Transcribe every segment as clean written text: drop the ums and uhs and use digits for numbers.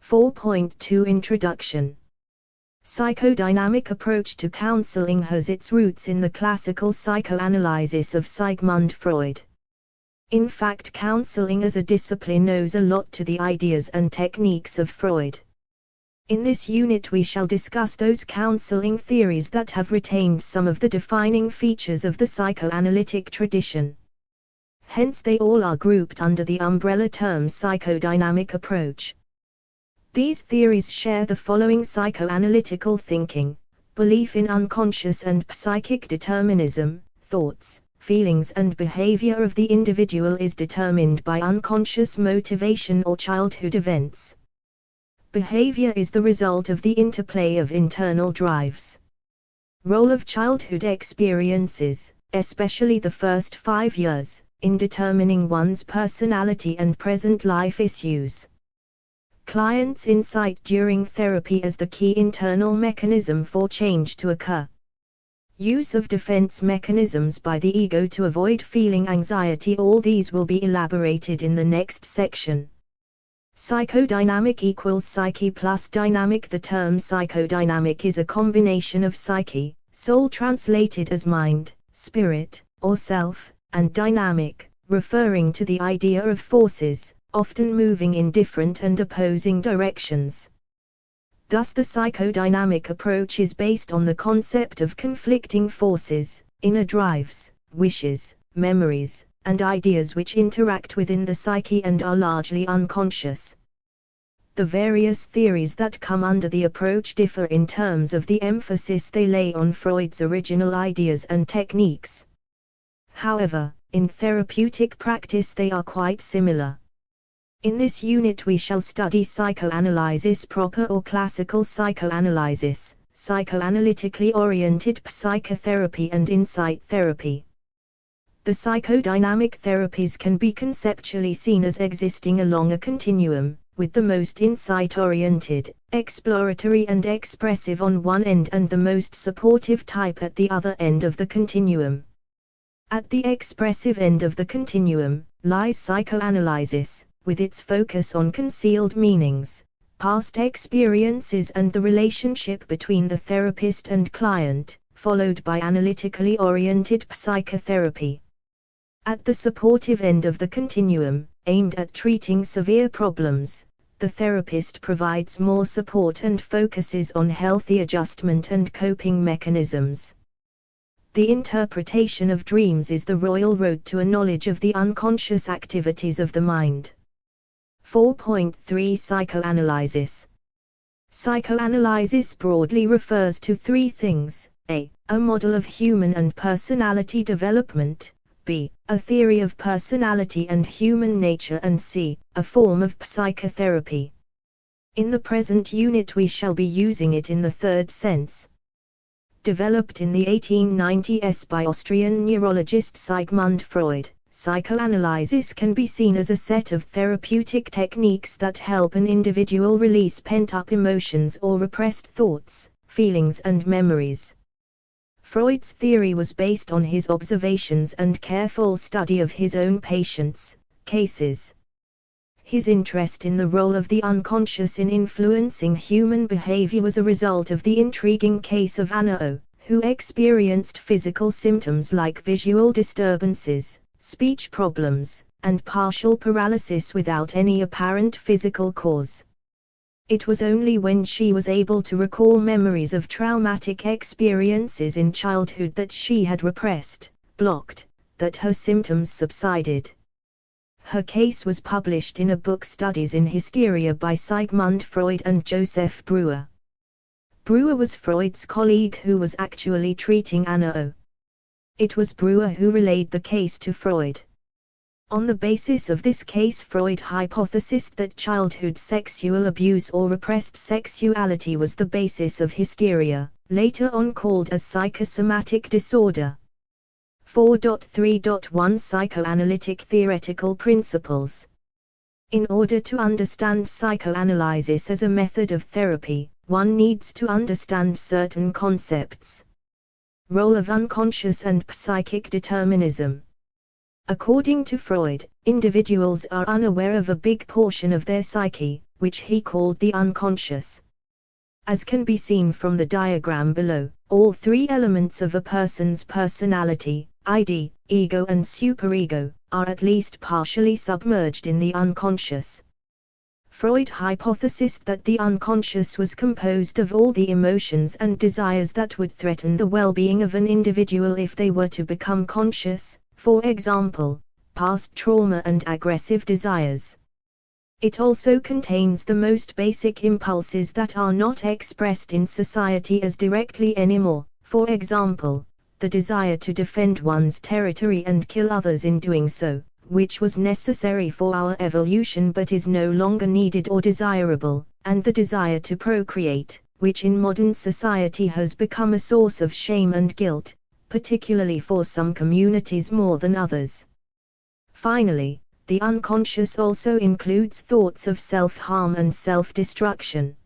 4.2 Introduction. Psychodynamic approach to counseling has its roots in the classical psychoanalysis of Sigmund Freud. In fact, counseling as a discipline owes a lot to the ideas and techniques of Freud. In this unit we shall discuss those counseling theories that have retained some of the defining features of the psychoanalytic tradition. Hence they all are grouped under the umbrella term psychodynamic approach. These theories share the following psychoanalytical thinking: belief in unconscious and psychic determinism. Thoughts, feelings and behavior of the individual is determined by unconscious motivation or childhood events. Behavior is the result of the interplay of internal drives. Role of childhood experiences, especially the first 5 years, in determining one's personality and present life issues. Client's insight during therapy as the key internal mechanism for change to occur. Use of defense mechanisms by the ego to avoid feeling anxiety. All these will be elaborated in the next section. Psychodynamic equals psyche plus dynamic. The term psychodynamic is a combination of psyche, soul translated as mind, spirit, or self, and dynamic, referring to the idea of forces, often moving in different and opposing directions. Thus the psychodynamic approach is based on the concept of conflicting forces, inner drives, wishes, memories, and ideas which interact within the psyche and are largely unconscious. The various theories that come under the approach differ in terms of the emphasis they lay on Freud's original ideas and techniques. However, in therapeutic practice they are quite similar. In this unit we shall study psychoanalysis proper or classical psychoanalysis, psychoanalytically oriented psychotherapy and insight therapy. The psychodynamic therapies can be conceptually seen as existing along a continuum, with the most insight-oriented, exploratory and expressive on one end and the most supportive type at the other end of the continuum. At the expressive end of the continuum lies psychoanalysis, with its focus on concealed meanings, past experiences and the relationship between the therapist and client, followed by analytically oriented psychotherapy. At the supportive end of the continuum, aimed at treating severe problems, the therapist provides more support and focuses on healthy adjustment and coping mechanisms. The interpretation of dreams is the royal road to a knowledge of the unconscious activities of the mind. 4.3 Psychoanalysis. Psychoanalysis broadly refers to three things: a model of human and personality development, b. a theory of personality and human nature, and c. a form of psychotherapy. In the present unit we shall be using it in the third sense. Developed in the 1890s by Austrian neurologist Sigmund Freud, psychoanalysis can be seen as a set of therapeutic techniques that help an individual release pent-up emotions or repressed thoughts, feelings and memories. Freud's theory was based on his observations and careful study of his own patients' cases. His interest in the role of the unconscious in influencing human behavior was a result of the intriguing case of Anna O., who experienced physical symptoms like visual disturbances, speech problems, and partial paralysis without any apparent physical cause. It was only when she was able to recall memories of traumatic experiences in childhood that she had repressed, blocked, that her symptoms subsided. Her case was published in a book, Studies in Hysteria by Sigmund Freud and Joseph Breuer. Breuer was Freud's colleague who was actually treating Anna O. It was Breuer who relayed the case to Freud. On the basis of this case, Freud hypothesized that childhood sexual abuse or repressed sexuality was the basis of hysteria, later on called a psychosomatic disorder. 4.3.1 Psychoanalytic Theoretical Principles. In order to understand psychoanalysis as a method of therapy, one needs to understand certain concepts. Role of unconscious and psychic determinism. According to Freud, individuals are unaware of a big portion of their psyche, which he called the unconscious. As can be seen from the diagram below, all three elements of a person's personality, ID, ego and superego, are at least partially submerged in the unconscious. Freud hypothesized that the unconscious was composed of all the emotions and desires that would threaten the well-being of an individual if they were to become conscious, for example, past trauma and aggressive desires. It also contains the most basic impulses that are not expressed in society as directly anymore, for example, the desire to defend one's territory and kill others in doing so, which was necessary for our evolution but is no longer needed or desirable, and the desire to procreate, which in modern society has become a source of shame and guilt, particularly for some communities more than others. Finally, the unconscious also includes thoughts of self-harm and self-destruction.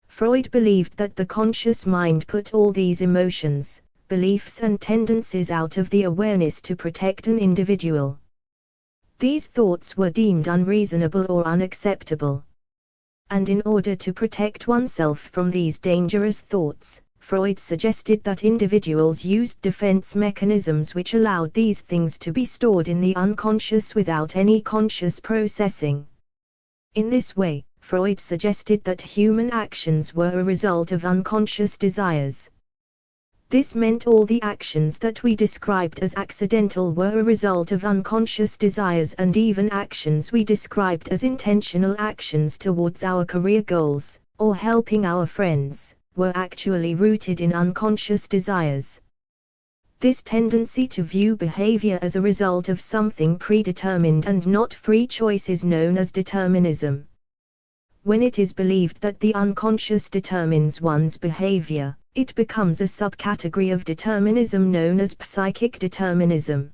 Freud believed that the conscious mind put all these emotions, beliefs and tendencies out of the awareness to protect an individual. These thoughts were deemed unreasonable or unacceptable. And in order to protect oneself from these dangerous thoughts, Freud suggested that individuals used defense mechanisms which allowed these things to be stored in the unconscious without any conscious processing. In this way, Freud suggested that human actions were a result of unconscious desires. This meant all the actions that we described as accidental were a result of unconscious desires, and even actions we described as intentional actions towards our career goals, or helping our friends, were actually rooted in unconscious desires. This tendency to view behavior as a result of something predetermined and not free choice is known as determinism. When it is believed that the unconscious determines one's behavior, it becomes a subcategory of determinism known as psychic determinism.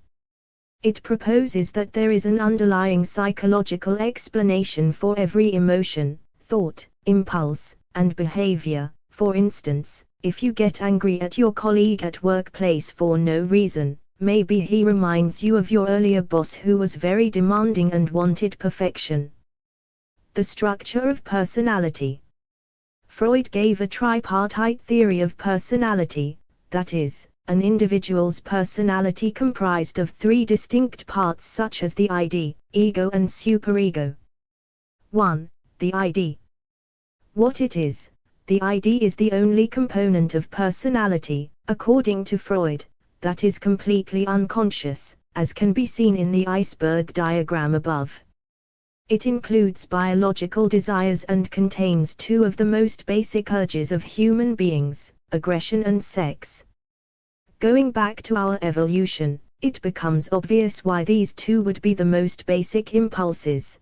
It proposes that there is an underlying psychological explanation for every emotion, thought, impulse, and behavior. For instance, if you get angry at your colleague at workplace for no reason, maybe he reminds you of your earlier boss who was very demanding and wanted perfection. The structure of personality. Freud gave a tripartite theory of personality, that is, an individual's personality comprised of three distinct parts such as the ID, ego and superego. 1. The ID. What it is. The ID is the only component of personality, according to Freud, that is completely unconscious, as can be seen in the iceberg diagram above. It includes biological desires and contains two of the most basic urges of human beings, aggression and sex. Going back to our evolution, it becomes obvious why these two would be the most basic impulses.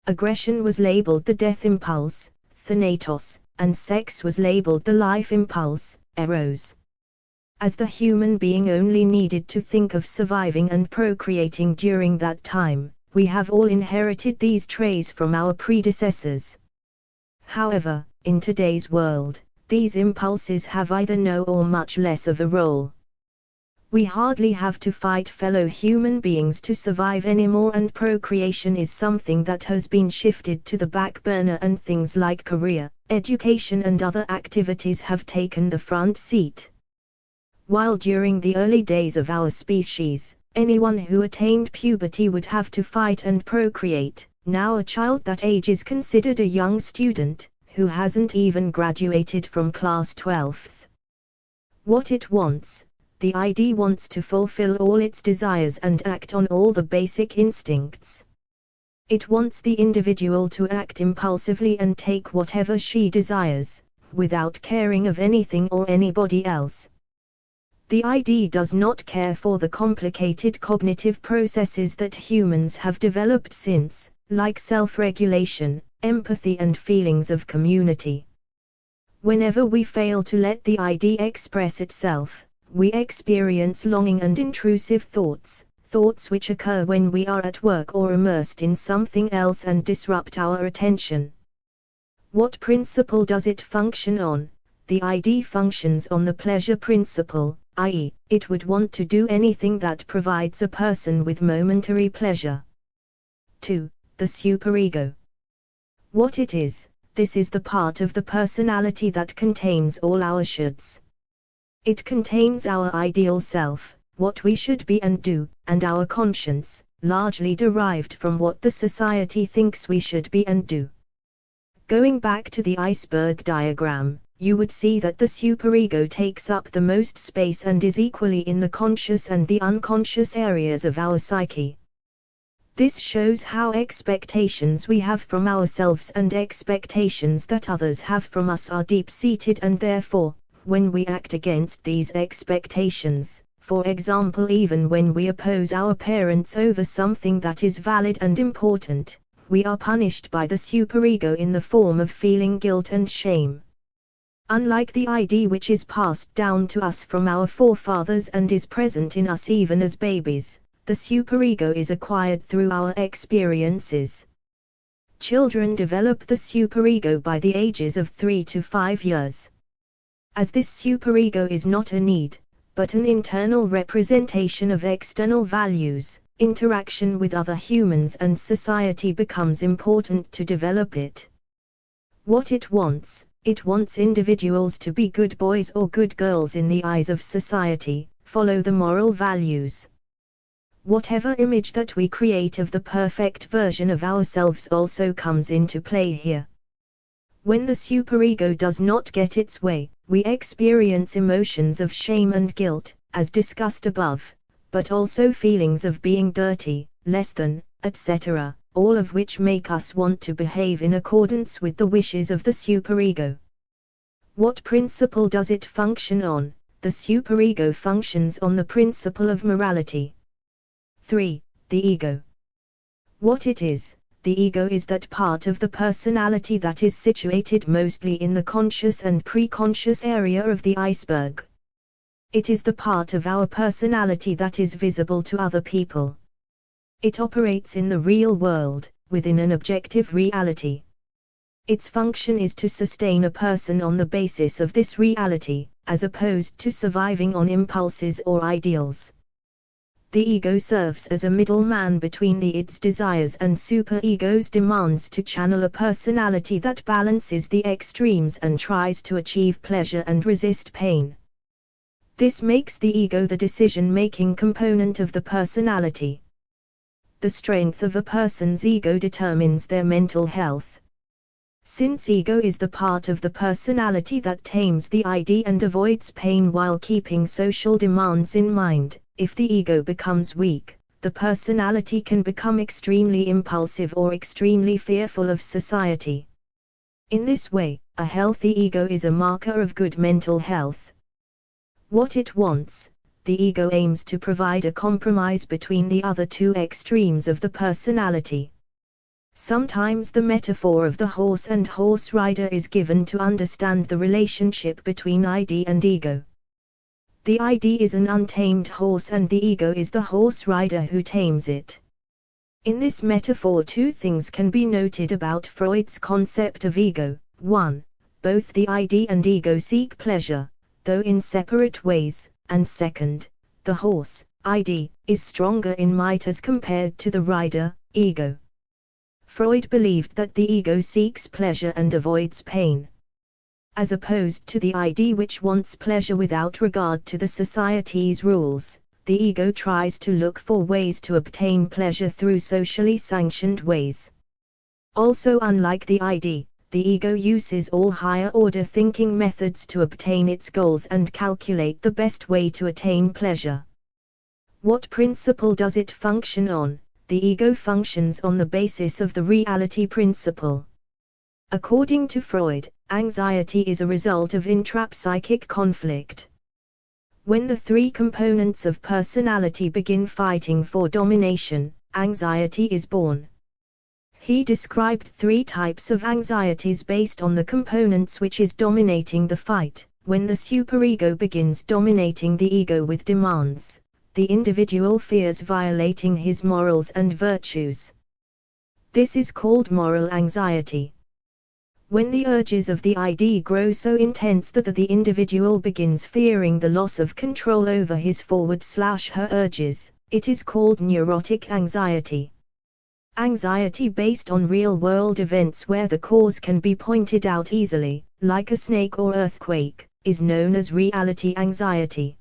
Aggression was labeled the death impulse, thanatos, and sex was labeled the life impulse, eros. As the human being only needed to think of surviving and procreating during that time, we have all inherited these traits from our predecessors. However, in today's world, these impulses have either no or much less of a role. We hardly have to fight fellow human beings to survive anymore, and procreation is something that has been shifted to the back burner, and things like career, education and other activities have taken the front seat. While during the early days of our species, anyone who attained puberty would have to fight and procreate, now a child that age is considered a young student, who hasn't even graduated from class 12th. What it wants. The ID wants to fulfill all its desires and act on all the basic instincts. It wants the individual to act impulsively and take whatever she desires, without caring of anything or anybody else. The ID does not care for the complicated cognitive processes that humans have developed since, like self-regulation, empathy and feelings of community. Whenever we fail to let the ID express itself, we experience longing and intrusive thoughts, thoughts which occur when we are at work or immersed in something else and disrupt our attention. What principle does it function on? The ID functions on the pleasure principle, i.e., it would want to do anything that provides a person with momentary pleasure. 2. The superego. What it is, this is the part of the personality that contains all our shoulds. It contains our ideal self, what we should be and do, and our conscience, largely derived from what the society thinks we should be and do. Going back to the iceberg diagram, you would see that the superego takes up the most space and is equally in the conscious and the unconscious areas of our psyche. This shows how expectations we have from ourselves and expectations that others have from us are deep-seated, and therefore, when we act against these expectations, for example even when we oppose our parents over something that is valid and important, we are punished by the superego in the form of feeling guilt and shame. Unlike the ID, which is passed down to us from our forefathers and is present in us even as babies, the superego is acquired through our experiences. Children develop the superego by the ages of 3 to 5 years. As this superego is not a need, but an internal representation of external values, interaction with other humans and society becomes important to develop it. What it wants individuals to be good boys or good girls in the eyes of society, follow the moral values. Whatever image that we create of the perfect version of ourselves also comes into play here. When the superego does not get its way, we experience emotions of shame and guilt, as discussed above, but also feelings of being dirty, less than, etc., all of which make us want to behave in accordance with the wishes of the superego. What principle does it function on? The superego functions on the principle of morality. 3. The ego. What it is, the ego is that part of the personality that is situated mostly in the conscious and pre-conscious area of the iceberg. It is the part of our personality that is visible to other people. It operates in the real world, within an objective reality. Its function is to sustain a person on the basis of this reality, as opposed to surviving on impulses or ideals. The ego serves as a middleman between the id's desires and superego's demands to channel a personality that balances the extremes and tries to achieve pleasure and resist pain. This makes the ego the decision-making component of the personality. The strength of a person's ego determines their mental health. Since ego is the part of the personality that tames the ID and avoids pain while keeping social demands in mind, if the ego becomes weak, the personality can become extremely impulsive or extremely fearful of society. In this way, a healthy ego is a marker of good mental health. What it wants, the ego aims to provide a compromise between the other two extremes of the personality. Sometimes the metaphor of the horse and horse rider is given to understand the relationship between ID and ego. The ID is an untamed horse and the ego is the horse rider who tames it. In this metaphor, two things can be noted about Freud's concept of ego. 1. Both the ID and ego seek pleasure, though in separate ways, and second, the horse, ID, is stronger in might as compared to the rider, ego. Freud believed that the ego seeks pleasure and avoids pain. As opposed to the ID, which wants pleasure without regard to the society's rules, the ego tries to look for ways to obtain pleasure through socially sanctioned ways. Also, unlike the ID, the ego uses all higher-order thinking methods to obtain its goals and calculate the best way to attain pleasure. What principle does it function on? The ego functions on the basis of the reality principle. According to Freud, anxiety is a result of intrapsychic conflict. When the three components of personality begin fighting for domination, anxiety is born. He described 3 types of anxieties based on the components which is dominating the fight. When the superego begins dominating the ego with demands, the individual fears violating his morals and virtues. This is called moral anxiety. When the urges of the ID grow so intense that the individual begins fearing the loss of control over his forward/her urges, it is called neurotic anxiety. Anxiety based on real-world events where the cause can be pointed out easily, like a snake or earthquake, is known as reality anxiety.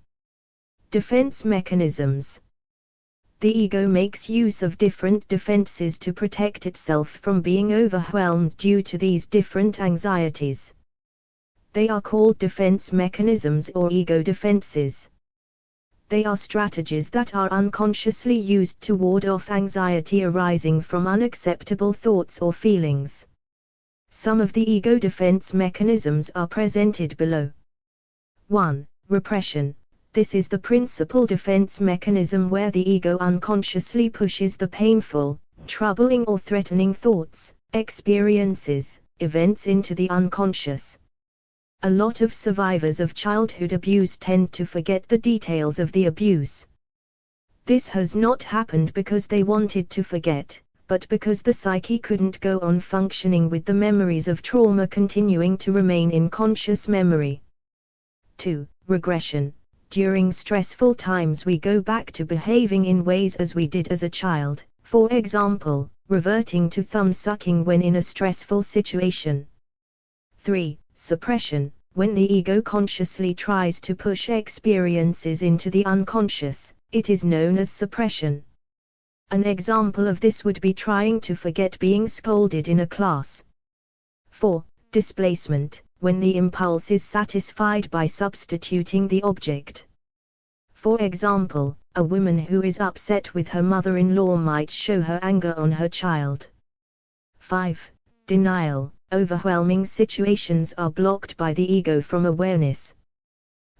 Defense mechanisms. The ego makes use of different defenses to protect itself from being overwhelmed due to these different anxieties. They are called defense mechanisms or ego defenses. They are strategies that are unconsciously used to ward off anxiety arising from unacceptable thoughts or feelings. Some of the ego defense mechanisms are presented below. 1. Repression. This is the principal defense mechanism where the ego unconsciously pushes the painful, troubling or threatening thoughts, experiences, events into the unconscious. A lot of survivors of childhood abuse tend to forget the details of the abuse. This has not happened because they wanted to forget, but because the psyche couldn't go on functioning with the memories of trauma continuing to remain in conscious memory. 2. Regression. During stressful times we go back to behaving in ways as we did as a child, for example, reverting to thumb-sucking when in a stressful situation. 3. Suppression. When the ego consciously tries to push experiences into the unconscious, it is known as suppression. An example of this would be trying to forget being scolded in a class. 4. Displacement. When the impulse is satisfied by substituting the object. For example, a woman who is upset with her mother-in-law might show her anger on her child. 5. Denial. Overwhelming situations are blocked by the ego from awareness.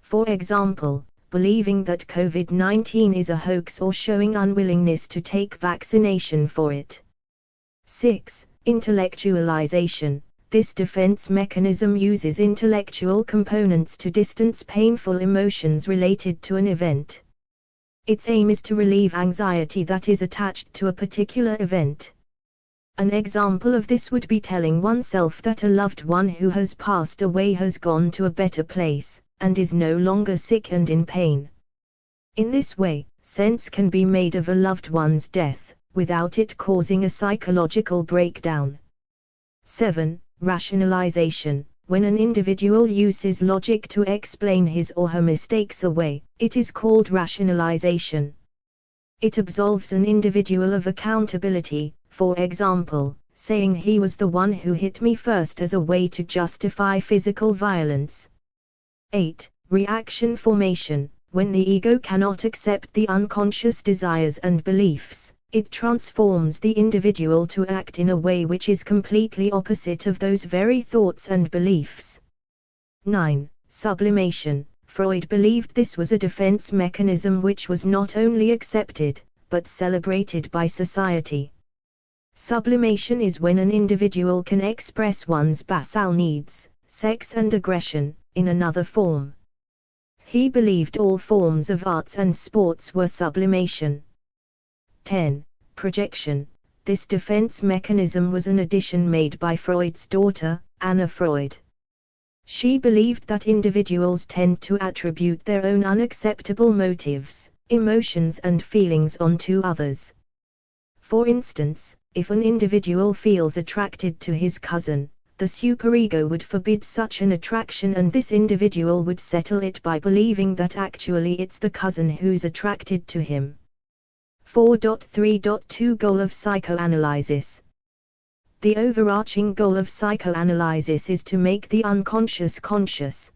For example, believing that COVID-19 is a hoax or showing unwillingness to take vaccination for it. 6. Intellectualization. This defense mechanism uses intellectual components to distance painful emotions related to an event. Its aim is to relieve anxiety that is attached to a particular event. An example of this would be telling oneself that a loved one who has passed away has gone to a better place, and is no longer sick and in pain. In this way, sense can be made of a loved one's death, without it causing a psychological breakdown. 7. Rationalization. When an individual uses logic to explain his or her mistakes away, it is called rationalization. It absolves an individual of accountability, for example, saying he was the one who hit me first as a way to justify physical violence. 8. Reaction formation. When the ego cannot accept the unconscious desires and beliefs, it transforms the individual to act in a way which is completely opposite of those very thoughts and beliefs. 9. Sublimation. Freud believed this was a defense mechanism which was not only accepted, but celebrated by society. Sublimation is when an individual can express one's basal needs, sex and aggression, in another form. He believed all forms of arts and sports were sublimation. 10. Projection. This defense mechanism was an addition made by Freud's daughter, Anna Freud. She believed that individuals tend to attribute their own unacceptable motives, emotions and feelings onto others. For instance, if an individual feels attracted to his cousin, the superego would forbid such an attraction and this individual would settle it by believing that actually it's the cousin who's attracted to him. 4.3.2 Goal of psychoanalysis. The overarching goal of psychoanalysis is to make the unconscious conscious.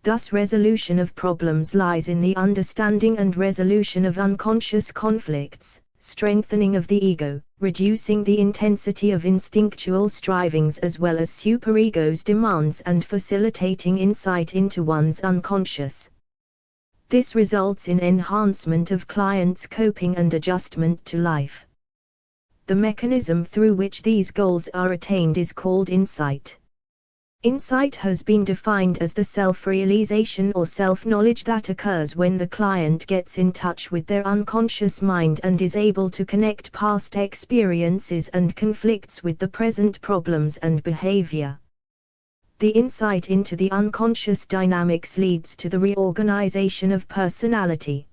Thus resolution of problems lies in the understanding and resolution of unconscious conflicts, strengthening of the ego, reducing the intensity of instinctual strivings as well as superego's demands and facilitating insight into one's unconscious. This results in enhancement of clients' coping and adjustment to life. The mechanism through which these goals are attained is called insight. Insight has been defined as the self-realization or self-knowledge that occurs when the client gets in touch with their unconscious mind and is able to connect past experiences and conflicts with the present problems and behavior. The insight into the unconscious dynamics leads to the reorganization of personality.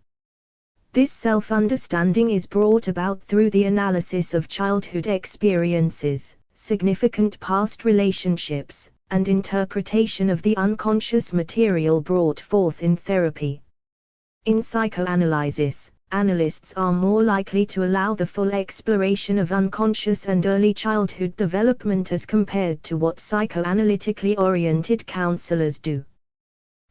This self-understanding is brought about through the analysis of childhood experiences, significant past relationships, and interpretation of the unconscious material brought forth in therapy. In psychoanalysis, analysts are more likely to allow the full exploration of unconscious and early childhood development as compared to what psychoanalytically oriented counselors do.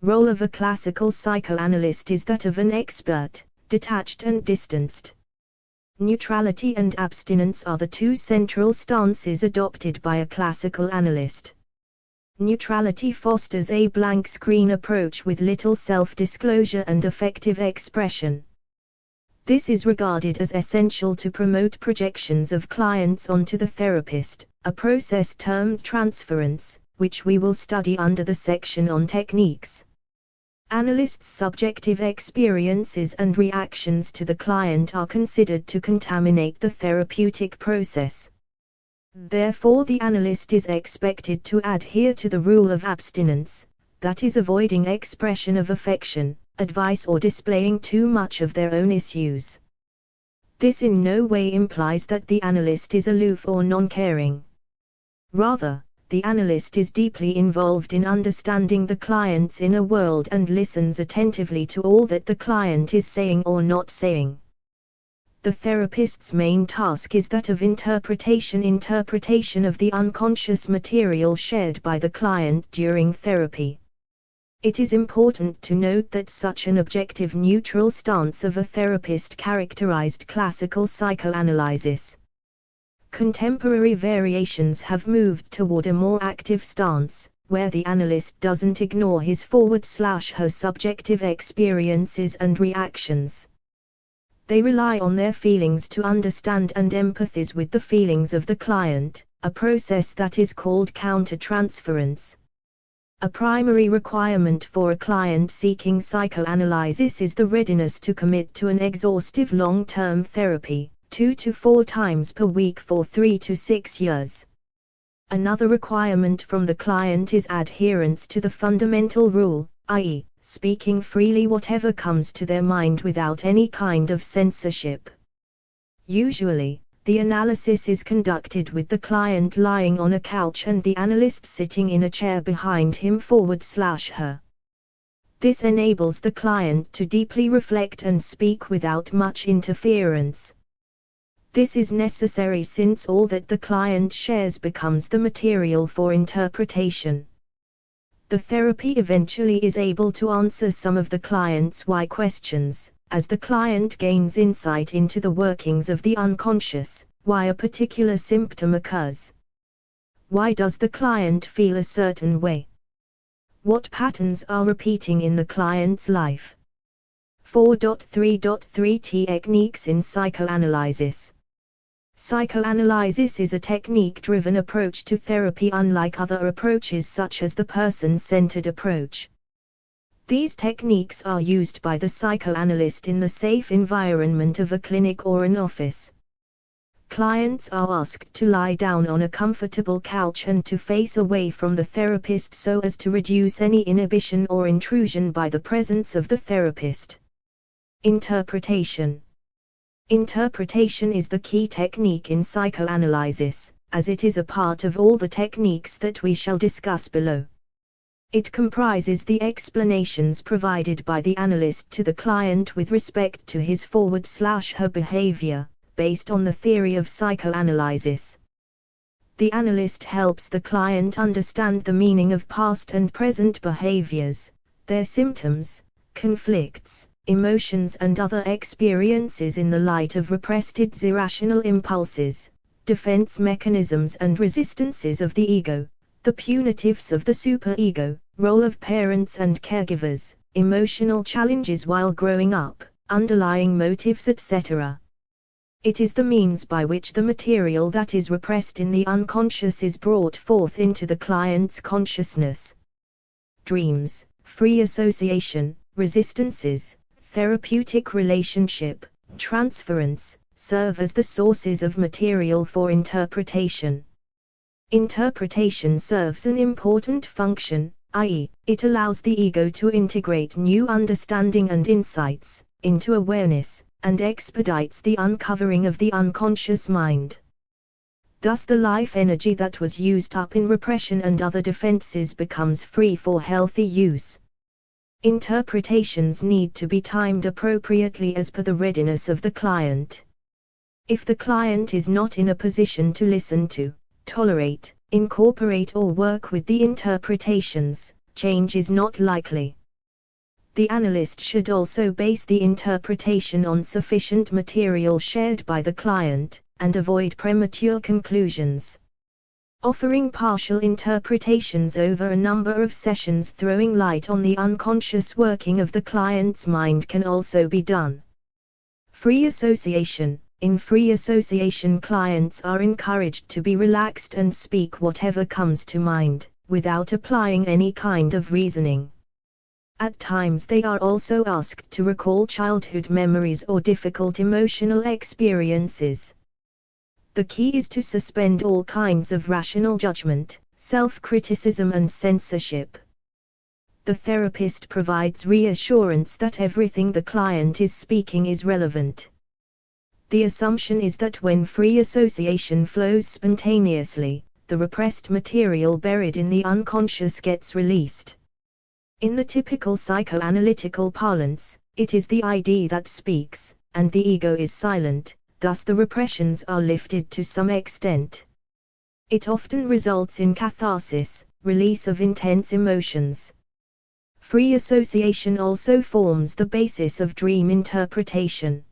Role of a classical psychoanalyst is that of an expert, detached and distanced. Neutrality and abstinence are the two central stances adopted by a classical analyst. Neutrality fosters a blank screen approach with little self-disclosure and effective expression. This is regarded as essential to promote projections of clients onto the therapist, a process termed transference, which we will study under the section on techniques. Analysts' subjective experiences and reactions to the client are considered to contaminate the therapeutic process. Therefore, the analyst is expected to adhere to the rule of abstinence, that is, avoiding expression of affection, advice, or displaying too much of their own issues. This in no way implies that the analyst is aloof or non-caring. Rather, the analyst is deeply involved in understanding the client's inner world and listens attentively to all that the client is saying or not saying. The therapist's main task is that of interpretation of the unconscious material shared by the client during therapy. It is important to note that such an objective neutral stance of a therapist characterized classical psychoanalysis. Contemporary variations have moved toward a more active stance, where the analyst doesn't ignore his/her subjective experiences and reactions. They rely on their feelings to understand and empathize with the feelings of the client, a process that is called countertransference. A primary requirement for a client seeking psychoanalysis is the readiness to commit to an exhaustive long-term therapy, 2 to 4 times per week for 3 to 6 years. Another requirement from the client is adherence to the fundamental rule, i.e., speaking freely whatever comes to their mind without any kind of censorship. Usually, the analysis is conducted with the client lying on a couch and the analyst sitting in a chair behind him/her. This enables the client to deeply reflect and speak without much interference. This is necessary since all that the client shares becomes the material for interpretation. The therapy eventually is able to answer some of the client's why questions, as the client gains insight into the workings of the unconscious, why a particular symptom occurs. Why does the client feel a certain way? What patterns are repeating in the client's life? 4.3.3 Techniques in psychoanalysis. Psychoanalysis is a technique-driven approach to therapy unlike other approaches such as the person-centered approach. These techniques are used by the psychoanalyst in the safe environment of a clinic or an office. Clients are asked to lie down on a comfortable couch and to face away from the therapist so as to reduce any inhibition or intrusion by the presence of the therapist. Interpretation. Interpretation is the key technique in psychoanalysis, as it is a part of all the techniques that we shall discuss below. It comprises the explanations provided by the analyst to the client with respect to his/her behavior, based on the theory of psychoanalysis. The analyst helps the client understand the meaning of past and present behaviors, their symptoms, conflicts, emotions and other experiences in the light of repressed irrational impulses, defense mechanisms and resistances of the ego, the punitives of the superego, role of parents and caregivers, emotional challenges while growing up, underlying motives, etc. It is the means by which the material that is repressed in the unconscious is brought forth into the client's consciousness. Dreams, free association, resistances, therapeutic relationship, transference, serve as the sources of material for interpretation. Interpretation serves an important function, i.e., it allows the ego to integrate new understanding and insights into awareness, and expedites the uncovering of the unconscious mind. Thus the life energy that was used up in repression and other defenses becomes free for healthy use. Interpretations need to be timed appropriately as per the readiness of the client. If the client is not in a position to listen to, tolerate, incorporate or work with the interpretations, change is not likely. The analyst should also base the interpretation on sufficient material shared by the client, and avoid premature conclusions. Offering partial interpretations over a number of sessions throwing light on the unconscious working of the client's mind can also be done. Free association. In free association, clients are encouraged to be relaxed and speak whatever comes to mind, without applying any kind of reasoning. At times they are also asked to recall childhood memories or difficult emotional experiences. The key is to suspend all kinds of rational judgment, self-criticism and censorship. The therapist provides reassurance that everything the client is speaking is relevant. The assumption is that when free association flows spontaneously, the repressed material buried in the unconscious gets released. In the typical psychoanalytical parlance, it is the ID that speaks, and the ego is silent, thus the repressions are lifted to some extent. It often results in catharsis, release of intense emotions. Free association also forms the basis of dream interpretation.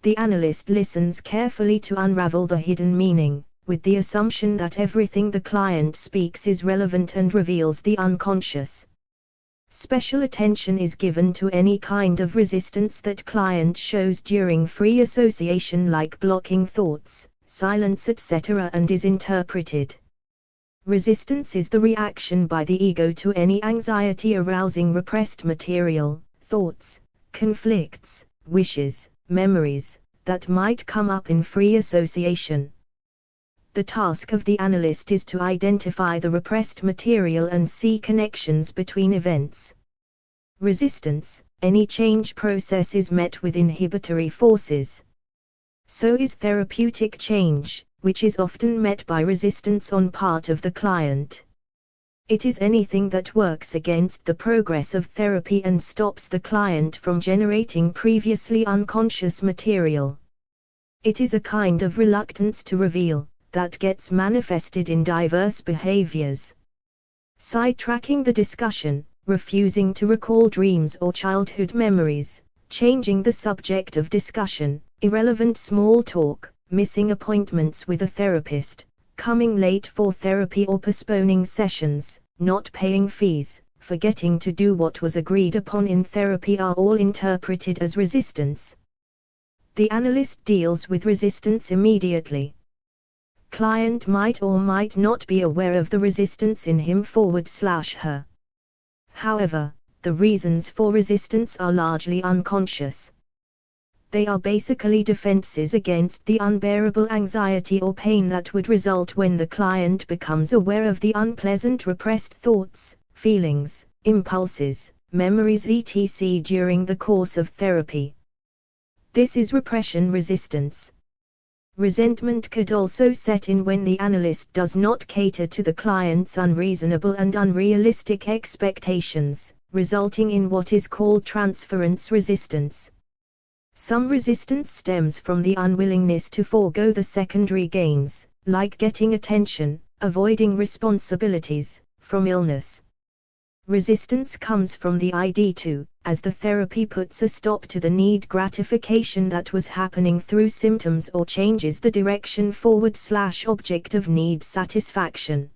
The analyst listens carefully to unravel the hidden meaning, with the assumption that everything the client speaks is relevant and reveals the unconscious. Special attention is given to any kind of resistance that client shows during free association, like blocking thoughts, silence, etc., and is interpreted. Resistance is the reaction by the ego to any anxiety-arousing repressed material, thoughts, conflicts, wishes, memories, that might come up in free association. The task of the analyst is to identify the repressed material and see connections between events. Resistance, any change process, is met with inhibitory forces. So is therapeutic change, which is often met by resistance on part of the client. It is anything that works against the progress of therapy and stops the client from generating previously unconscious material. It is a kind of reluctance to reveal, that gets manifested in diverse behaviors. Sidetracking the discussion, refusing to recall dreams or childhood memories, changing the subject of discussion, irrelevant small talk, missing appointments with a therapist, coming late for therapy or postponing sessions, not paying fees, forgetting to do what was agreed upon in therapy are all interpreted as resistance. The analyst deals with resistance immediately. Client might or might not be aware of the resistance in him/her. However, the reasons for resistance are largely unconscious. They are basically defenses against the unbearable anxiety or pain that would result when the client becomes aware of the unpleasant repressed thoughts, feelings, impulses, memories etc. during the course of therapy. This is repression resistance. Resentment could also set in when the analyst does not cater to the client's unreasonable and unrealistic expectations, resulting in what is called transference resistance. Some resistance stems from the unwillingness to forego the secondary gains, like getting attention, avoiding responsibilities, from illness. Resistance comes from the ID too, as the therapy puts a stop to the need gratification that was happening through symptoms or changes the direction forward/object of need satisfaction.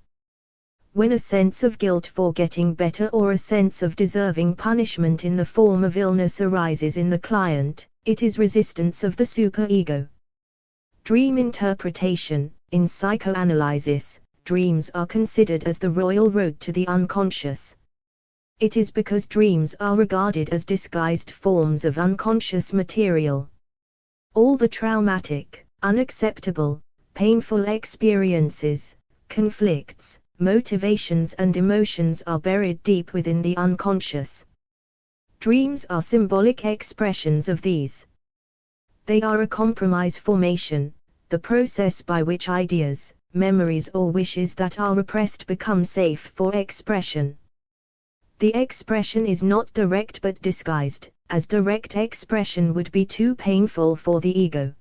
When a sense of guilt for getting better or a sense of deserving punishment in the form of illness arises in the client, it is resistance of the superego. Dream interpretation. In psychoanalysis, dreams are considered as the royal road to the unconscious. It is because dreams are regarded as disguised forms of unconscious material. All the traumatic, unacceptable, painful experiences, conflicts, motivations and emotions are buried deep within the unconscious. Dreams are symbolic expressions of these. They are a compromise formation, the process by which ideas, memories or wishes that are repressed become safe for expression. The expression is not direct but disguised, as direct expression would be too painful for the ego.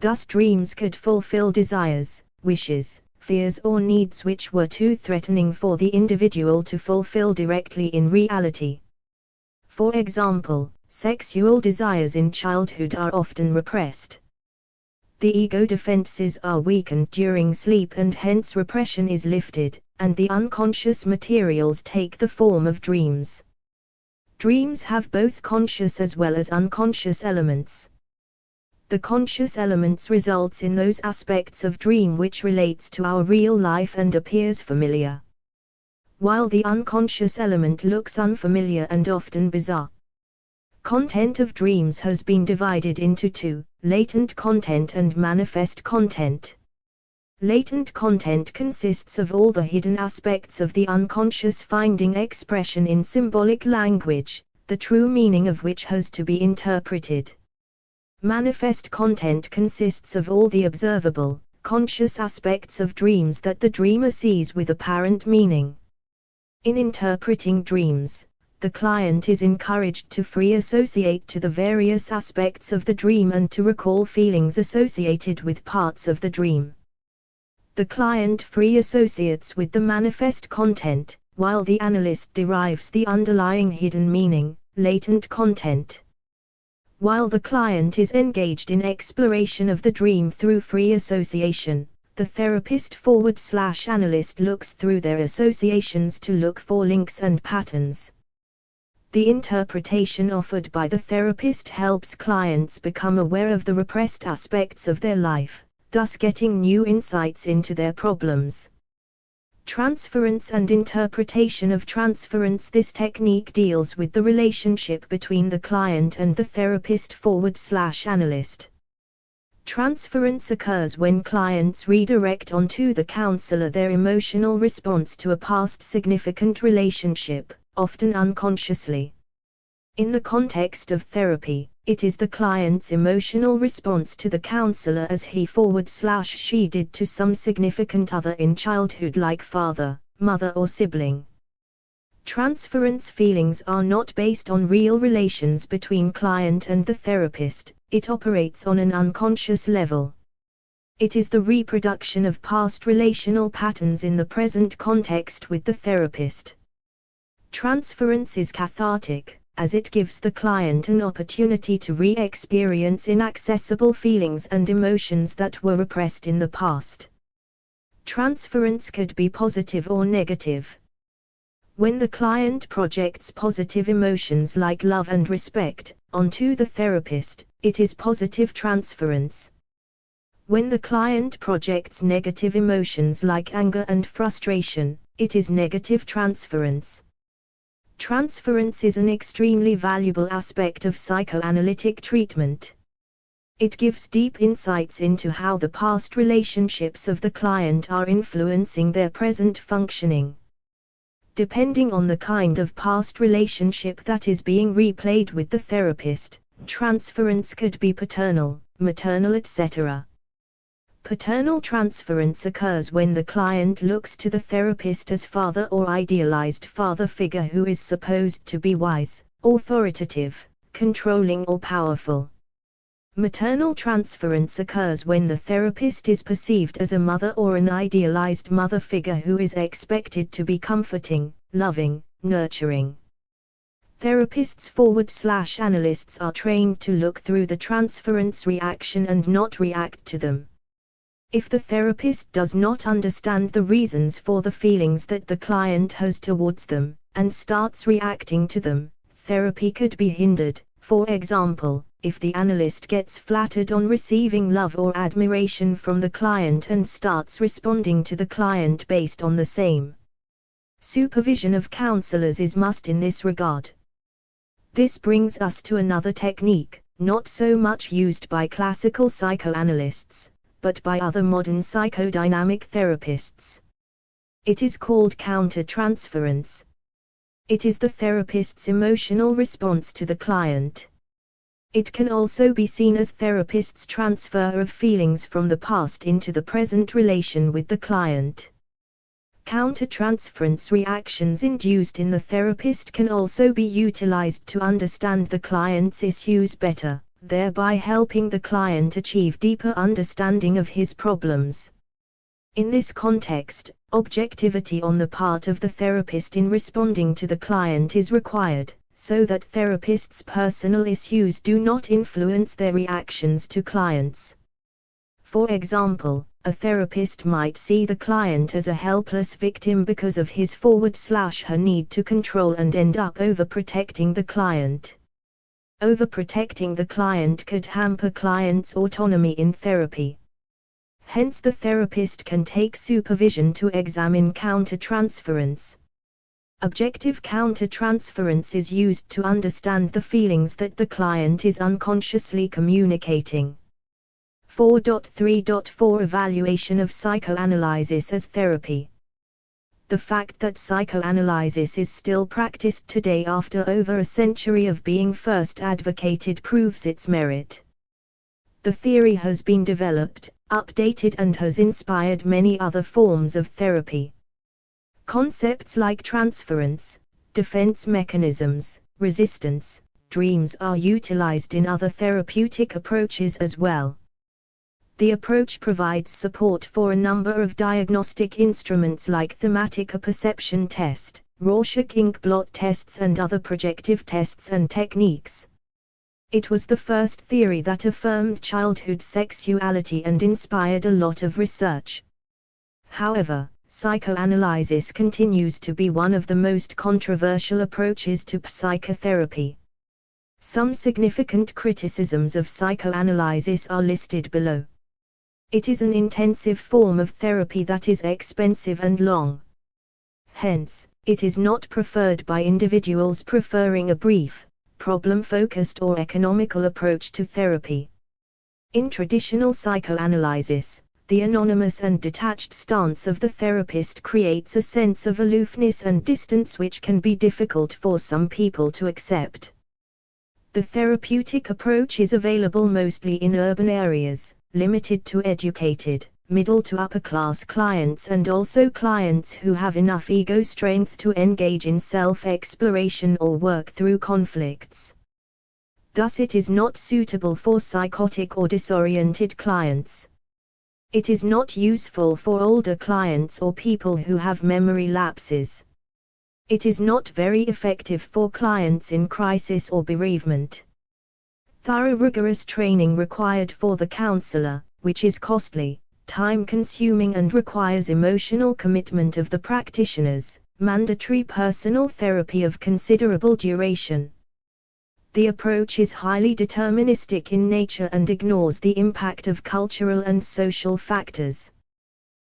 Thus dreams could fulfill desires, wishes, fears or needs which were too threatening for the individual to fulfill directly in reality. For example, sexual desires in childhood are often repressed. The ego defenses are weakened during sleep and hence repression is lifted, and the unconscious materials take the form of dreams. Dreams have both conscious as well as unconscious elements. The conscious elements results in those aspects of dream which relates to our real life and appears familiar, while the unconscious element looks unfamiliar and often bizarre. Content of dreams has been divided into two, latent content and manifest content. Latent content consists of all the hidden aspects of the unconscious finding expression in symbolic language, the true meaning of which has to be interpreted. Manifest content consists of all the observable, conscious aspects of dreams that the dreamer sees with apparent meaning. In interpreting dreams, the client is encouraged to free associate to the various aspects of the dream and to recall feelings associated with parts of the dream. The client free associates with the manifest content, while the analyst derives the underlying hidden meaning, latent content. While the client is engaged in exploration of the dream through free association, the therapist/analyst looks through their associations to look for links and patterns. The interpretation offered by the therapist helps clients become aware of the repressed aspects of their life, thus getting new insights into their problems. Transference and interpretation of transference. This technique deals with the relationship between the client and the therapist/analyst. Transference occurs when clients redirect onto the counselor their emotional response to a past significant relationship, often unconsciously. In the context of therapy, it is the client's emotional response to the counselor as he/she did to some significant other in childhood like father, mother or sibling. Transference feelings are not based on real relations between client and the therapist, it operates on an unconscious level. It is the reproduction of past relational patterns in the present context with the therapist. Transference is cathartic, as it gives the client an opportunity to re-experience inaccessible feelings and emotions that were repressed in the past. Transference could be positive or negative. When the client projects positive emotions like love and respect onto the therapist, it is positive transference. When the client projects negative emotions like anger and frustration, it is negative transference. Transference is an extremely valuable aspect of psychoanalytic treatment. It gives deep insights into how the past relationships of the client are influencing their present functioning. Depending on the kind of past relationship that is being replayed with the therapist, transference could be paternal, maternal, etc. Paternal transference occurs when the client looks to the therapist as father or idealized father figure who is supposed to be wise, authoritative, controlling or powerful. Maternal transference occurs when the therapist is perceived as a mother or an idealized mother figure who is expected to be comforting, loving, nurturing. Therapists/analysts are trained to look through the transference reaction and not react to them. If the therapist does not understand the reasons for the feelings that the client has towards them, and starts reacting to them, therapy could be hindered. For example, if the analyst gets flattered on receiving love or admiration from the client and starts responding to the client based on the same. Supervision of counselors is must in this regard. This brings us to another technique, not so much used by classical psychoanalysts, but by other modern psychodynamic therapists. It is called countertransference. It is the therapist's emotional response to the client. It can also be seen as therapists' transfer of feelings from the past into the present relation with the client. Countertransference reactions induced in the therapist can also be utilized to understand the client's issues better, thereby helping the client achieve deeper understanding of his problems. In this context, objectivity on the part of the therapist in responding to the client is required, so that therapists' personal issues do not influence their reactions to clients. For example, a therapist might see the client as a helpless victim because of his /her need to control and end up overprotecting the client. Overprotecting the client could hamper client's autonomy in therapy. Hence the therapist can take supervision to examine countertransference. Objective countertransference is used to understand the feelings that the client is unconsciously communicating. 4.3.4 Evaluation of psychoanalysis as therapy. The fact that psychoanalysis is still practiced today after over a century of being first advocated proves its merit. The theory has been developed, updated, and has inspired many other forms of therapy. Concepts like transference, defense mechanisms, resistance, dreams are utilized in other therapeutic approaches as well. The approach provides support for a number of diagnostic instruments like thematic apperception test, Rorschach ink blot tests, and other projective tests and techniques. It was the first theory that affirmed childhood sexuality and inspired a lot of research. However, psychoanalysis continues to be one of the most controversial approaches to psychotherapy. Some significant criticisms of psychoanalysis are listed below. It is an intensive form of therapy that is expensive and long. Hence, it is not preferred by individuals preferring a brief, problem-focused or economical approach to therapy. In traditional psychoanalysis, the anonymous and detached stance of the therapist creates a sense of aloofness and distance which can be difficult for some people to accept. The therapeutic approach is available mostly in urban areas, limited to educated, middle to upper class clients, and also clients who have enough ego strength to engage in self-exploration or work through conflicts. Thus it is not suitable for psychotic or disoriented clients. It is not useful for older clients or people who have memory lapses. It is not very effective for clients in crisis or bereavement. Thorough rigorous training required for the counselor, which is costly, time-consuming, and requires emotional commitment of the practitioners, mandatory personal therapy of considerable duration. The approach is highly deterministic in nature and ignores the impact of cultural and social factors.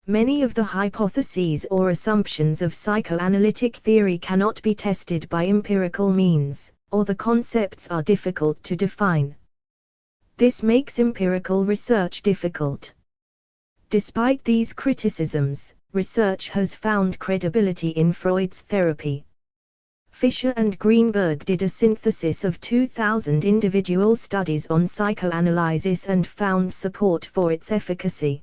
Many of the hypotheses or assumptions of psychoanalytic theory cannot be tested by empirical means, or the concepts are difficult to define. This makes empirical research difficult. Despite these criticisms, research has found credibility in Freud's therapy. Fisher and Greenberg did a synthesis of 2,000 individual studies on psychoanalysis and found support for its efficacy.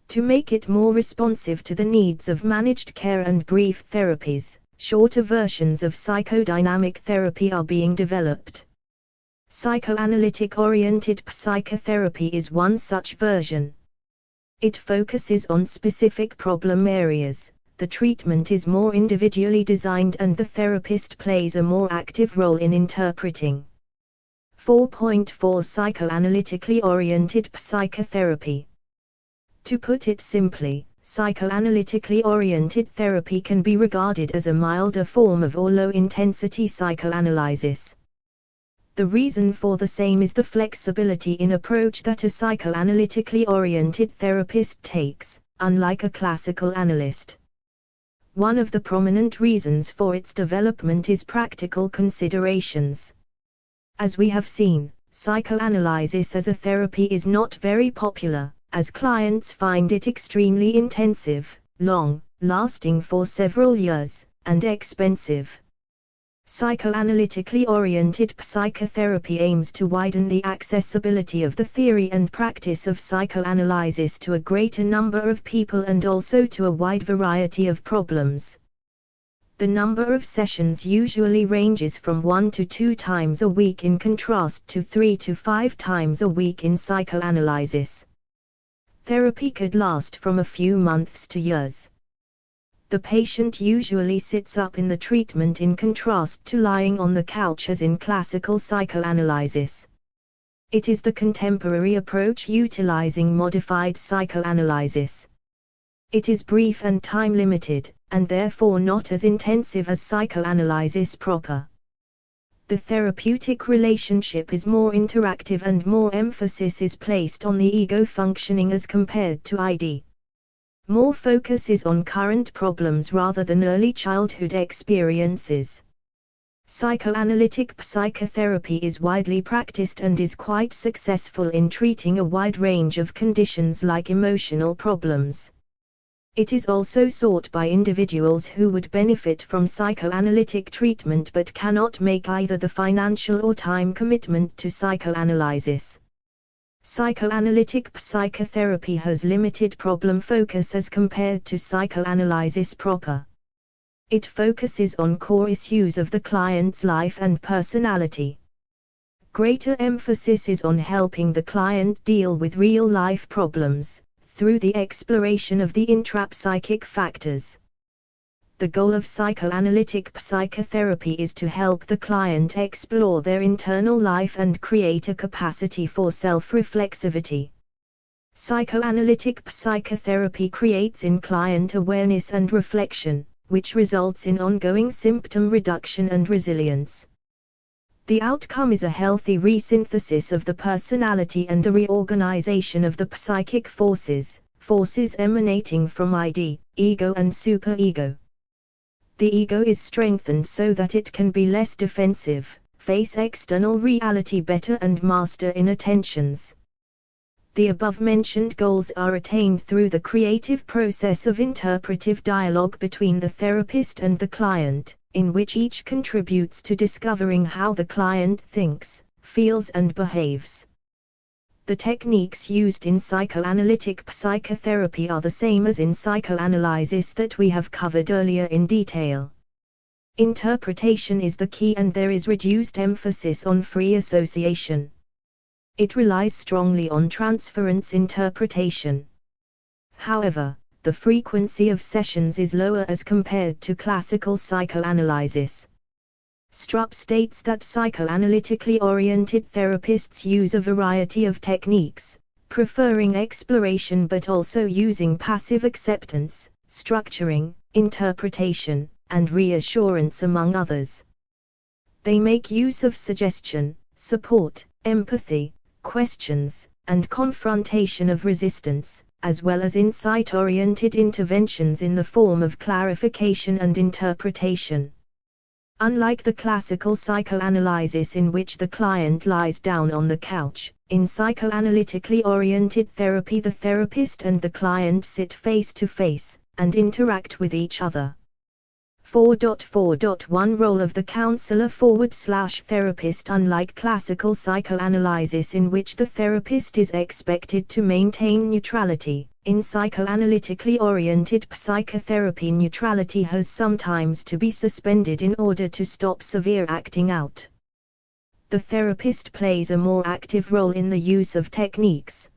To make it more responsive to the needs of managed care and brief therapies, shorter versions of psychodynamic therapy are being developed. Psychoanalytic-oriented psychotherapy is one such version. It focuses on specific problem areas, the treatment is more individually designed, and the therapist plays a more active role in interpreting. 4.4 Psychoanalytically oriented psychotherapy. To put it simply, psychoanalytically oriented therapy can be regarded as a milder form of or low-intensity psychoanalysis. The reason for the same is the flexibility in approach that a psychoanalytically oriented therapist takes, unlike a classical analyst. One of the prominent reasons for its development is practical considerations. As we have seen, psychoanalysis as a therapy is not very popular, as clients find it extremely intensive, long, lasting for several years, and expensive. Psychoanalytically oriented psychotherapy aims to widen the accessibility of the theory and practice of psychoanalysis to a greater number of people and also to a wide variety of problems. The number of sessions usually ranges from 1 to 2 times a week in contrast to 3 to 5 times a week in psychoanalysis. Therapy could last from a few months to years. The patient usually sits up in the treatment in contrast to lying on the couch as in classical psychoanalysis. It is the contemporary approach utilizing modified psychoanalysis. It is brief and time-limited, and therefore not as intensive as psychoanalysis proper. The therapeutic relationship is more interactive and more emphasis is placed on the ego functioning as compared to ID. More focus is on current problems rather than early childhood experiences. Psychoanalytic psychotherapy is widely practiced and is quite successful in treating a wide range of conditions like emotional problems. It is also sought by individuals who would benefit from psychoanalytic treatment but cannot make either the financial or time commitment to psychoanalysis. Psychoanalytic psychotherapy has limited problem focus as compared to psychoanalysis proper. It focuses on core issues of the client's life and personality. Greater emphasis is on helping the client deal with real-life problems, through the exploration of the intrapsychic factors. The goal of psychoanalytic psychotherapy is to help the client explore their internal life and create a capacity for self-reflexivity. Psychoanalytic psychotherapy creates in client awareness and reflection, which results in ongoing symptom reduction and resilience. The outcome is a healthy resynthesis of the personality and a reorganization of the psychic forces emanating from ID, ego and superego. The ego is strengthened so that it can be less defensive, face external reality better and master inner tensions. The above-mentioned goals are attained through the creative process of interpretive dialogue between the therapist and the client, in which each contributes to discovering how the client thinks, feels and behaves. The techniques used in psychoanalytic psychotherapy are the same as in psychoanalysis that we have covered earlier in detail. Interpretation is the key and there is reduced emphasis on free association. It relies strongly on transference interpretation. However, the frequency of sessions is lower as compared to classical psychoanalysis. Strupp states that psychoanalytically oriented therapists use a variety of techniques, preferring exploration but also using passive acceptance, structuring, interpretation, and reassurance among others. They make use of suggestion, support, empathy, questions, and confrontation of resistance, as well as insight-oriented interventions in the form of clarification and interpretation. Unlike the classical psychoanalysis in which the client lies down on the couch, in psychoanalytically oriented therapy the therapist and the client sit face to face, and interact with each other. 4.4.1 Role of the counselor/therapist. Unlike classical psychoanalysis in which the therapist is expected to maintain neutrality, in psychoanalytically oriented psychotherapy neutrality has sometimes to be suspended in order to stop severe acting out. The therapist plays a more active role in the use of techniques.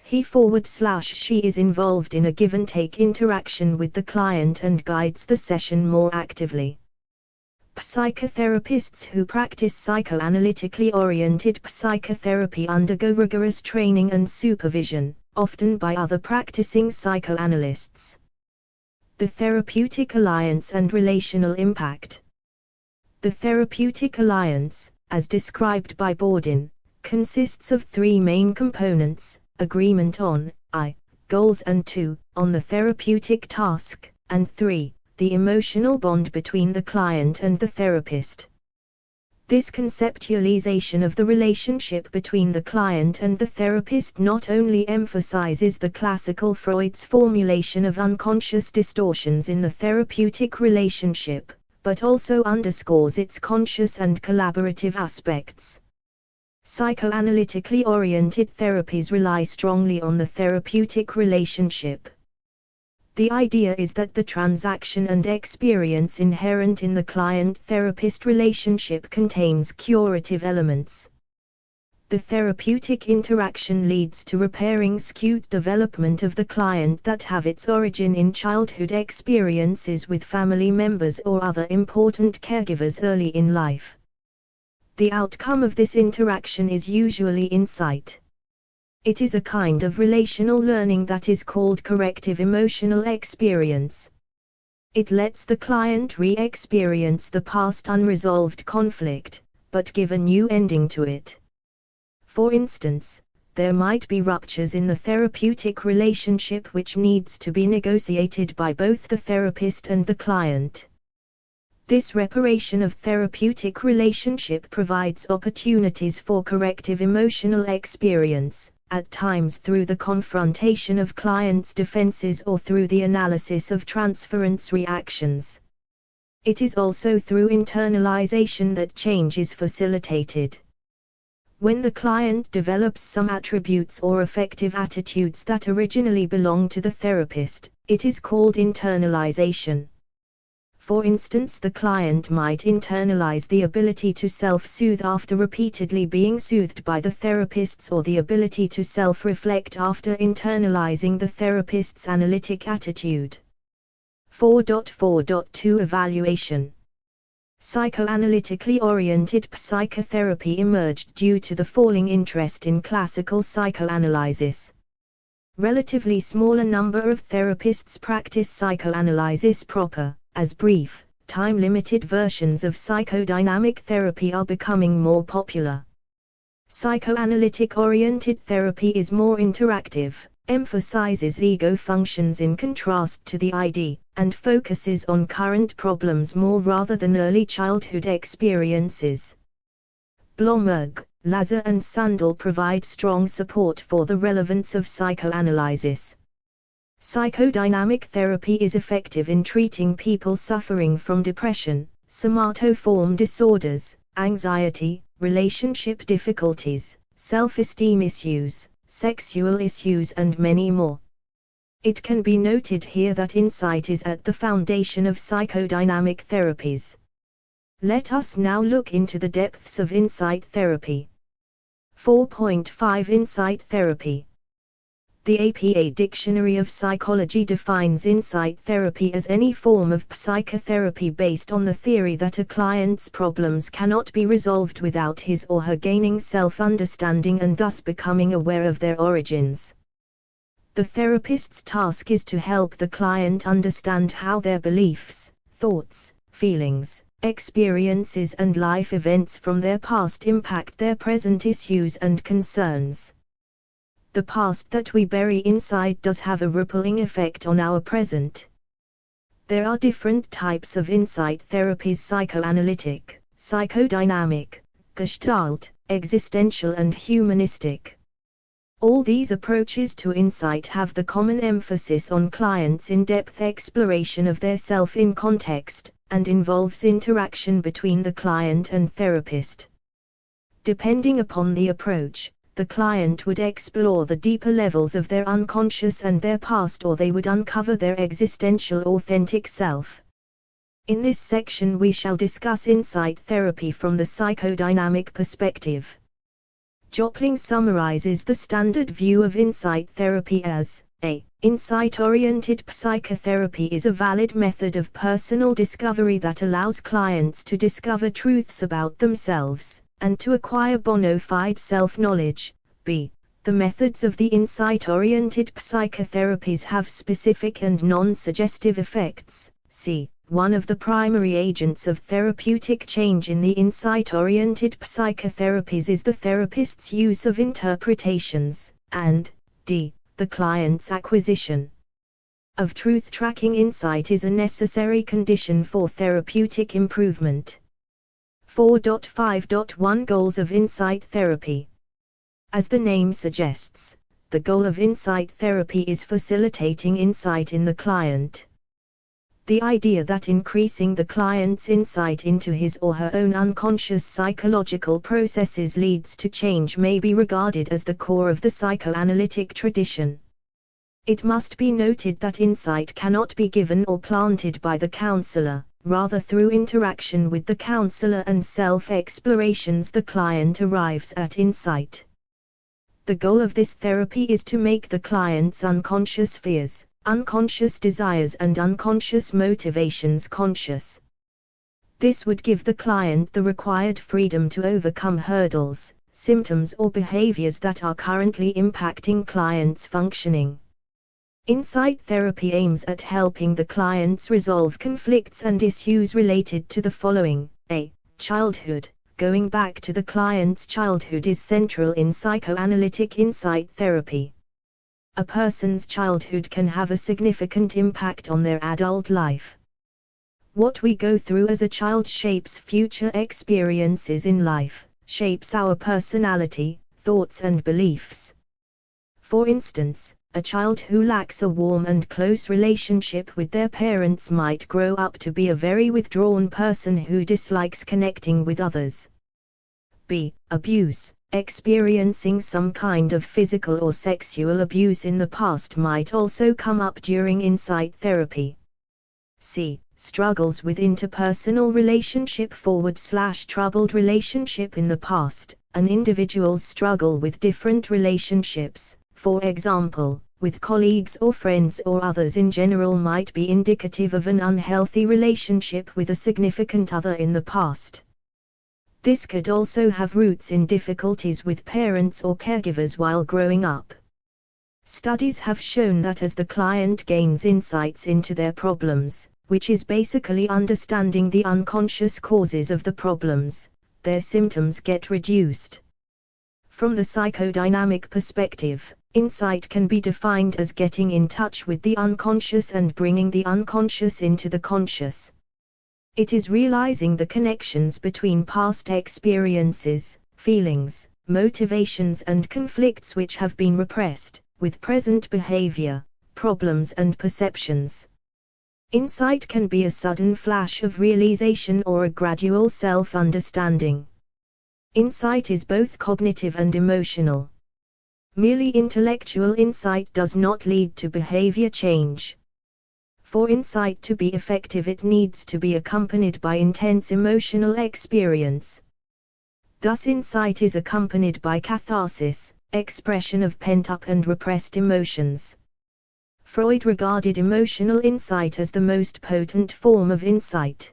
He/she is involved in a give-and-take interaction with the client and guides the session more actively. Psychotherapists who practice psychoanalytically oriented psychotherapy undergo rigorous training and supervision, often by other practicing psychoanalysts. The therapeutic alliance and relational impact. The therapeutic alliance, as described by Bordin, consists of 3 main components: agreement on I, goals and 2, on the therapeutic task, and 3, the emotional bond between the client and the therapist. This conceptualization of the relationship between the client and the therapist not only emphasizes the classical Freud's formulation of unconscious distortions in the therapeutic relationship, but also underscores its conscious and collaborative aspects. Psychoanalytically oriented therapies rely strongly on the therapeutic relationship. The idea is that the transaction and experience inherent in the client-therapist relationship contains curative elements. The therapeutic interaction leads to repairing skewed development of the client that have its origin in childhood experiences with family members or other important caregivers early in life. The outcome of this interaction is usually insight. It is a kind of relational learning that is called corrective emotional experience. It lets the client re-experience the past unresolved conflict, but give a new ending to it. For instance, there might be ruptures in the therapeutic relationship which needs to be negotiated by both the therapist and the client. This reparation of therapeutic relationship provides opportunities for corrective emotional experience, at times through the confrontation of clients' defenses or through the analysis of transference reactions. It is also through internalization that change is facilitated. When the client develops some attributes or affective attitudes that originally belong to the therapist, it is called internalization. For instance, the client might internalize the ability to self-soothe after repeatedly being soothed by the therapists, or the ability to self-reflect after internalizing the therapist's analytic attitude. 4.4.2 Evaluation. Psychoanalytically oriented psychotherapy emerged due to the falling interest in classical psychoanalysis. Relatively smaller number of therapists practice psychoanalysis proper, as brief, time-limited versions of psychodynamic therapy are becoming more popular. Psychoanalytic-oriented therapy is more interactive, emphasizes ego functions in contrast to the ID, and focuses on current problems more rather than early childhood experiences. Blomberg, Lazar and Sundell provide strong support for the relevance of psychoanalysis. Psychodynamic therapy is effective in treating people suffering from depression, somatoform disorders, anxiety, relationship difficulties, self-esteem issues, sexual issues and many more. It can be noted here that insight is at the foundation of psychodynamic therapies. Let us now look into the depths of insight therapy. 4.5 Insight therapy. The APA Dictionary of Psychology defines insight therapy as any form of psychotherapy based on the theory that a client's problems cannot be resolved without his or her gaining self-understanding and thus becoming aware of their origins. The therapist's task is to help the client understand how their beliefs, thoughts, feelings, experiences and life events from their past impact their present issues and concerns. The past that we bury inside does have a rippling effect on our present. There are different types of insight therapies: psychoanalytic, psychodynamic, gestalt, existential and humanistic. All these approaches to insight have the common emphasis on clients' in-depth exploration of their self in context, and involves interaction between the client and therapist. Depending upon the approach, the client would explore the deeper levels of their unconscious and their past, or they would uncover their existential authentic self. In this section we shall discuss insight therapy from the psychodynamic perspective. Jopling summarizes the standard view of insight therapy as, a. Insight-oriented psychotherapy is a valid method of personal discovery that allows clients to discover truths about themselves, and to acquire bona fide self-knowledge. B. The methods of the insight-oriented psychotherapies have specific and non-suggestive effects. C. One of the primary agents of therapeutic change in the insight-oriented psychotherapies is the therapist's use of interpretations, and D. The client's acquisition of truth-tracking insight is a necessary condition for therapeutic improvement. 4.5.1 Goals of insight therapy. As the name suggests, the goal of insight therapy is facilitating insight in the client. The idea that increasing the client's insight into his or her own unconscious psychological processes leads to change may be regarded as the core of the psychoanalytic tradition. It must be noted that insight cannot be given or planted by the counselor, rather through interaction with the counselor and self-explorations the client arrives at insight. The goal of this therapy is to make the client's unconscious fears, unconscious desires and unconscious motivations conscious. This would give the client the required freedom to overcome hurdles, symptoms or behaviors that are currently impacting clients' functioning. Insight therapy aims at helping the clients resolve conflicts and issues related to the following. A. Childhood. Going back to the client's childhood is central in psychoanalytic insight therapy. A person's childhood can have a significant impact on their adult life. What we go through as a child shapes future experiences in life, shapes our personality, thoughts and beliefs. For instance, a child who lacks a warm and close relationship with their parents might grow up to be a very withdrawn person who dislikes connecting with others. B. Abuse. Experiencing some kind of physical or sexual abuse in the past might also come up during insight therapy. C. Struggles with interpersonal relationship / troubled relationship in the past. An individual's struggle with different relationships, for example, with colleagues or friends or others in general, might be indicative of an unhealthy relationship with a significant other in the past. This could also have roots in difficulties with parents or caregivers while growing up. Studies have shown that as the client gains insights into their problems, which is basically understanding the unconscious causes of the problems, their symptoms get reduced. From the psychodynamic perspective, insight can be defined as getting in touch with the unconscious and bringing the unconscious into the conscious. It is realizing the connections between past experiences, feelings, motivations and conflicts which have been repressed, with present behavior, problems and perceptions. Insight can be a sudden flash of realization or a gradual self-understanding. Insight is both cognitive and emotional. Merely intellectual insight does not lead to behavior change. For insight to be effective, it needs to be accompanied by intense emotional experience. Thus, insight is accompanied by catharsis, expression of pent-up and repressed emotions. Freud regarded emotional insight as the most potent form of insight.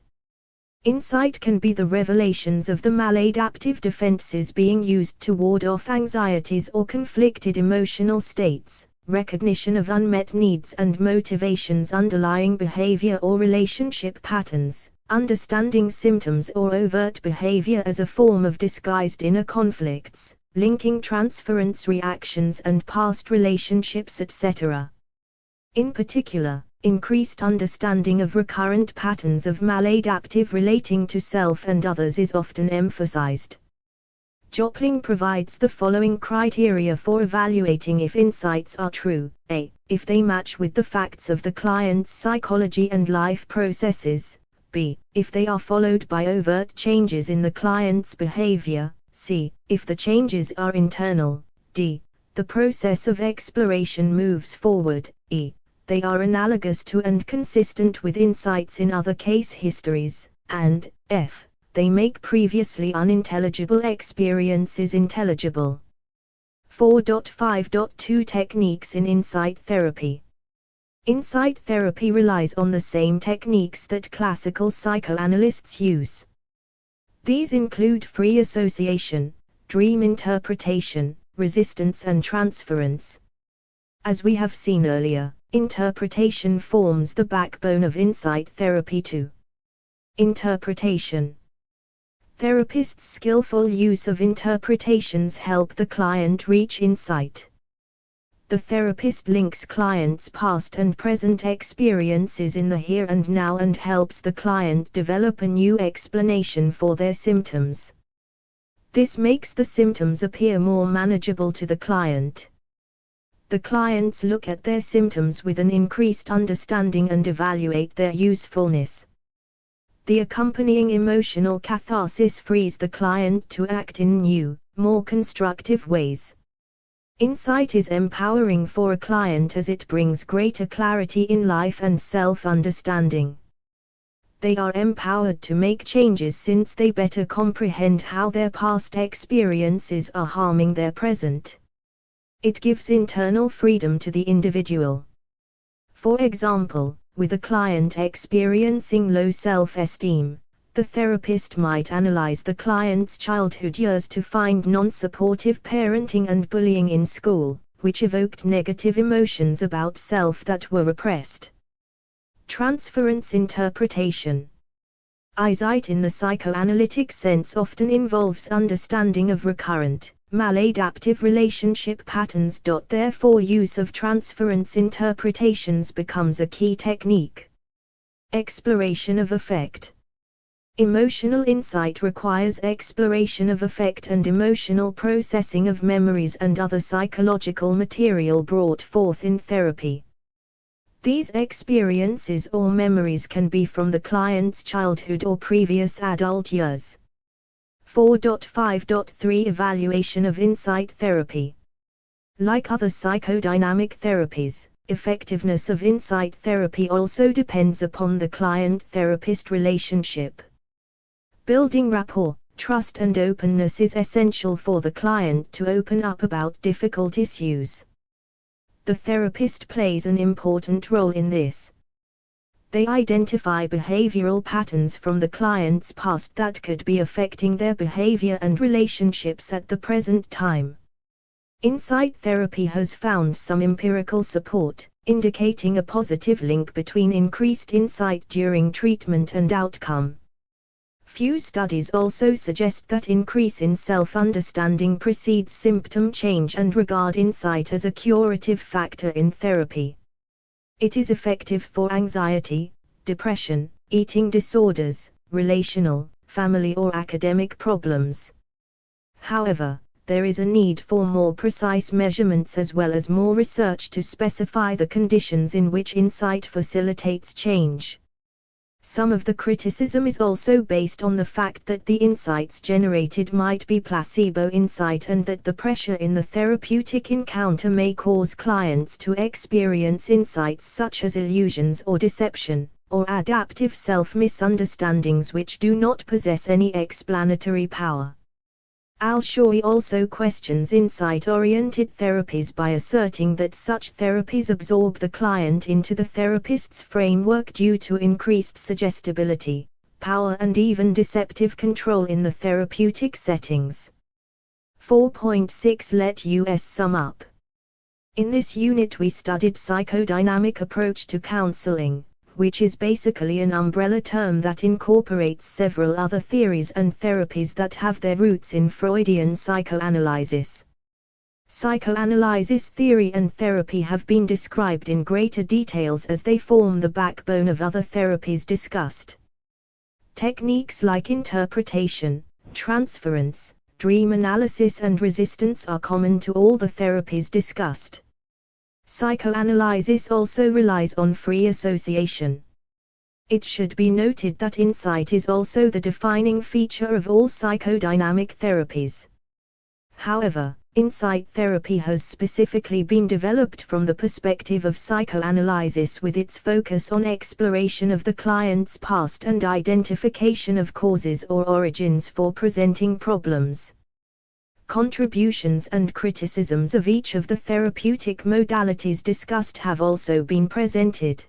Insight can be the revelations of the maladaptive defenses being used to ward off anxieties or conflicted emotional states, recognition of unmet needs and motivations underlying behavior or relationship patterns, understanding symptoms or overt behavior as a form of disguised inner conflicts, linking transference reactions and past relationships, etc. In particular, increased understanding of recurrent patterns of maladaptive relating to self and others is often emphasized. Jopling provides the following criteria for evaluating if insights are true. A. If they match with the facts of the client's psychology and life processes. B. If they are followed by overt changes in the client's behavior. C. If the changes are internal. D. The process of exploration moves forward. E. They are analogous to and consistent with insights in other case histories. And F. They make previously unintelligible experiences intelligible. 4.5.2 Techniques in insight therapy. Insight therapy relies on the same techniques that classical psychoanalysts use. These include free association, dream interpretation, resistance and transference. As we have seen earlier, interpretation forms the backbone of insight therapy too. Interpretation. Therapists' skillful use of interpretations help the client reach insight. The therapist links clients' past and present experiences in the here and now and helps the client develop a new explanation for their symptoms. This makes the symptoms appear more manageable to the client. The clients look at their symptoms with an increased understanding and evaluate their usefulness. The accompanying emotional catharsis frees the client to act in new, more constructive ways. Insight is empowering for a client as it brings greater clarity in life and self-understanding. They are empowered to make changes since they better comprehend how their past experiences are harming their present. It gives internal freedom to the individual. For example, with a client experiencing low self-esteem, the therapist might analyze the client's childhood years to find non-supportive parenting and bullying in school, which evoked negative emotions about self that were repressed. Transference interpretation. Insight in the psychoanalytic sense often involves understanding of recurrent, maladaptive relationship patterns. Therefore, use of transference interpretations becomes a key technique. Exploration of affect. Emotional insight requires exploration of affect and emotional processing of memories and other psychological material brought forth in therapy. These experiences or memories can be from the client's childhood or previous adult years. 4.5.3 Evaluation of insight therapy. Like other psychodynamic therapies, effectiveness of insight therapy also depends upon the client-therapist relationship. Building rapport, trust and openness is essential for the client to open up about difficult issues. The therapist plays an important role in this. They identify behavioral patterns from the client's past that could be affecting their behavior and relationships at the present time. Insight therapy has found some empirical support, indicating a positive link between increased insight during treatment and outcome. Few studies also suggest that increase in self-understanding precedes symptom change and regard insight as a curative factor in therapy. It is effective for anxiety, depression, eating disorders, relational, family or academic problems. However, there is a need for more precise measurements as well as more research to specify the conditions in which insight facilitates change. Some of the criticism is also based on the fact that the insights generated might be placebo insight and that the pressure in the therapeutic encounter may cause clients to experience insights such as illusions or deception, or adaptive self-misunderstandings which do not possess any explanatory power. Al-Shoi also questions insight-oriented therapies by asserting that such therapies absorb the client into the therapist's framework due to increased suggestibility, power and even deceptive control in the therapeutic settings. 4.6 Let us sum up. In this unit we studied psychodynamic approach to counseling, which is basically an umbrella term that incorporates several other theories and therapies that have their roots in Freudian psychoanalysis. Psychoanalysis theory and therapy have been described in greater details as they form the backbone of other therapies discussed. Techniques like interpretation, transference, dream analysis and resistance are common to all the therapies discussed. Psychoanalysis also relies on free association. It should be noted that insight is also the defining feature of all psychodynamic therapies. However, insight therapy has specifically been developed from the perspective of psychoanalysis with its focus on exploration of the client's past and identification of causes or origins for presenting problems. Contributions and criticisms of each of the therapeutic modalities discussed have also been presented.